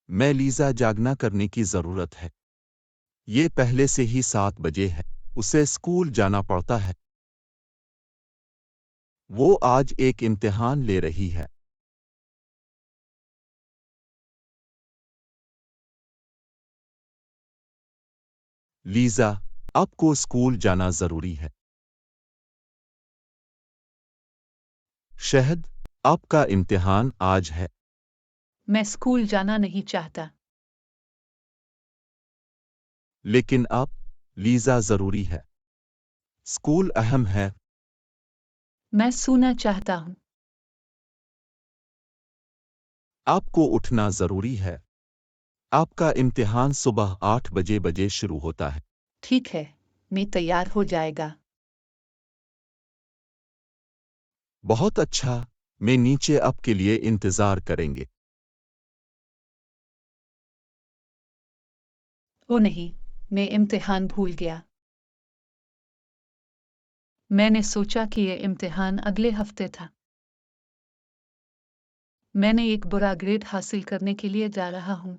میں لیزا جاگنا کرنے کی ضرورت ہے۔ یہ پہلے سے ہی 7 بجے ہے، اسے اسکول جانا پڑتا ہے۔ وہ آج ایک امتحان لے رہی ہے۔ لیزا، آپ کو اسکول جانا ضروری ہے۔ شہد، آپ کا امتحان آج ہے۔ میں اسکول جانا نہیں چاہتا۔ لیکن اب لیزا ضروری ہے۔ اسکول اہم ہے۔ میں سونا چاہتا ہوں۔ آپ کو اٹھنا ضروری ہے۔ آپ کا امتحان صبح 8 بجے شروع ہوتا ہے۔ ٹھیک ہے، میں تیار ہو جائے گا۔ بہت اچھا، میں نیچے آپ کے لیے انتظار کریں گے۔ او نہیں، میں امتحان بھول گیا۔ میں نے سوچا کہ یہ امتحان اگلے ہفتے تھا۔ میں نے ایک برا گریڈ حاصل کرنے کے لیے جا رہا ہوں۔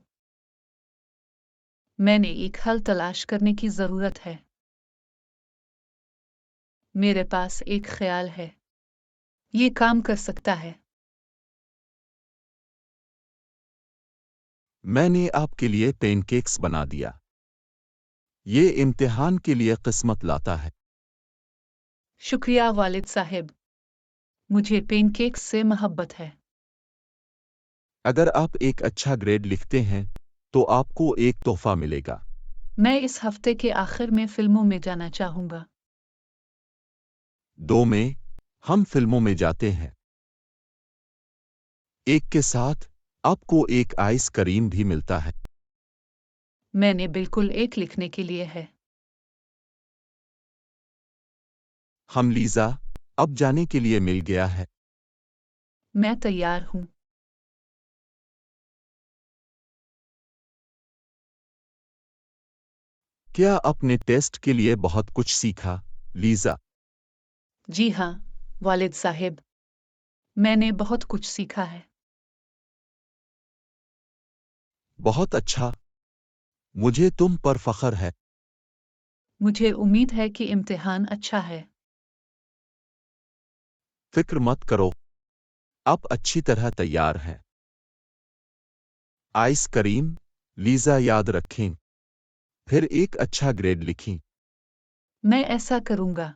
میں نے ایک حل تلاش کرنے کی ضرورت ہے۔ میرے پاس ایک خیال ہے۔ یہ کام کر سکتا ہے۔ میں نے آپ کے لیے پین کیکس بنا دیا۔ یہ امتحان کے لیے قسمت لاتا ہے۔ شکریہ والد صاحب، مجھے پین کیکس سے محبت ہے۔ اگر آپ ایک اچھا گریڈ لکھتے ہیں تو آپ کو ایک تحفہ ملے گا۔ میں اس ہفتے کے آخر میں فلموں میں جانا چاہوں گا۔ 2 میں ہم فلموں میں جاتے ہیں۔ ایک کے ساتھ آپ کو ایک آئس کریم بھی ملتا ہے۔ میں نے بالکل ایک لکھنے کے لیے ہے۔ ہم لیزا، اب جانے کے لیے مل گیا ہے۔ میں تیار ہوں۔ کیا آپ نے ٹیسٹ کے لیے بہت کچھ سیکھا، لیزا؟ جی ہاں، والد صاحب، میں نے بہت کچھ سیکھا ہے۔ بہت اچھا، مجھے تم پر فخر ہے۔ مجھے امید ہے کہ امتحان اچھا ہے۔ فکر مت کرو، آپ اچھی طرح تیار ہیں۔ آئس کریم، لیزا یاد رکھیں، پھر ایک اچھا گریڈ لکھیں۔ میں ایسا کروں گا۔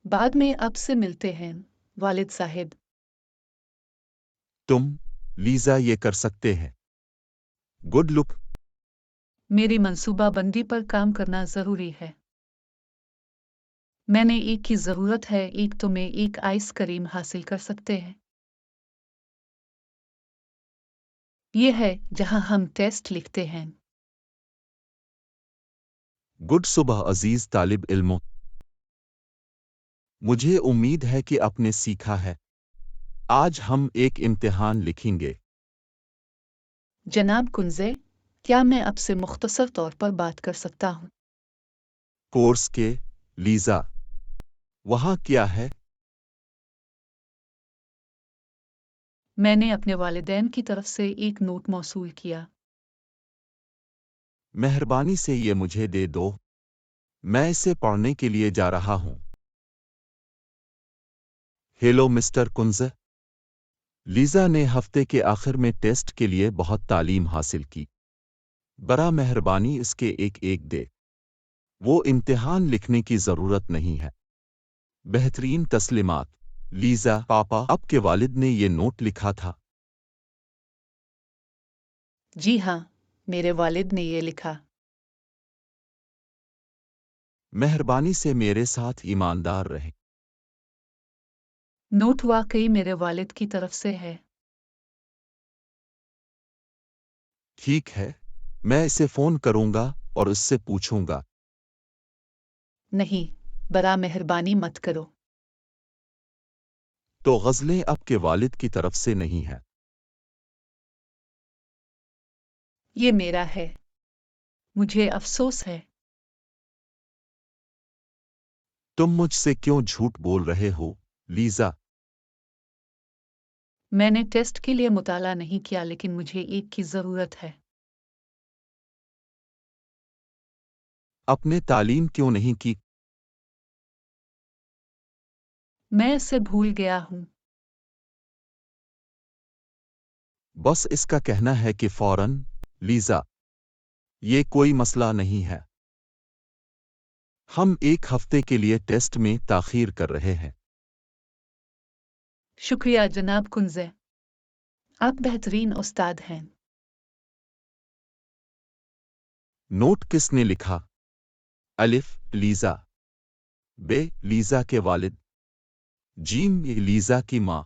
بعد میں اب سے ملتے ہیں، والد صاحب۔ تم، لیزا، یہ کر سکتے ہیں۔ Good luck. میری منصوبہ بندی پر کام کرنا ضروری ہے۔ میں نے ایک کی ضرورت ہے، ایک تو میں ایک آئس کریم حاصل کر سکتے ہیں۔ یہ ہے جہاں ہم ٹیسٹ لکھتے ہیں۔ گڈ صبح عزیز طالب علموں۔ مجھے امید ہے کہ آپ نے سیکھا ہے۔ آج ہم ایک امتحان لکھیں گے۔ جناب کنزے، کیا میں اب سے مختصر طور پر بات کر سکتا ہوں؟ کورس کے، لیزا، وہاں کیا ہے؟ میں نے اپنے والدین کی طرف سے ایک نوٹ موصول کیا۔ مہربانی سے یہ مجھے دے دو، میں اسے پڑھنے کے لیے جا رہا ہوں۔ Hello mister کنزے۔ لیزا نے ہفتے کے آخر میں ٹیسٹ کے لیے بہت تعلیم حاصل کی۔ برا مہربانی اس کے ایک دے۔ وہ امتحان لکھنے کی ضرورت نہیں ہے۔ بہترین تسلیمات، لیزا۔ پاپا، آپ کے والد نے یہ نوٹ لکھا تھا۔ جی ہاں، میرے والد نے یہ لکھا۔ مہربانی سے میرے ساتھ ایماندار رہیں۔ نوٹ واقعی میرے والد کی طرف سے ہے۔ ٹھیک ہے، میں اسے فون کروں گا اور اس سے پوچھوں گا۔ نہیں، برا مہربانی مت کرو۔ تو غزلیں آپ کے والد کی طرف سے نہیں ہیں۔ یہ میرا ہے۔ مجھے افسوس ہے۔ تم مجھ سے کیوں جھوٹ بول رہے ہو، لیزا؟ میں نے ٹیسٹ کے لیے مطالعہ نہیں کیا لیکن مجھے ایک کی ضرورت ہے۔ اپنے تعلیم کیوں نہیں کی؟ میں اسے بھول گیا ہوں۔ بس اس کا کہنا ہے کہ فوراً، لیزا، یہ کوئی مسئلہ نہیں ہے۔ ہم ایک ہفتے کے لیے ٹیسٹ میں تاخیر کر رہے ہیں۔ شکریہ جناب کنزے، آپ بہترین استاد ہیں۔ نوٹ کس نے لکھا؟ الف لیزا، بے لیزا کے والد، جیم لیزا کی ماں۔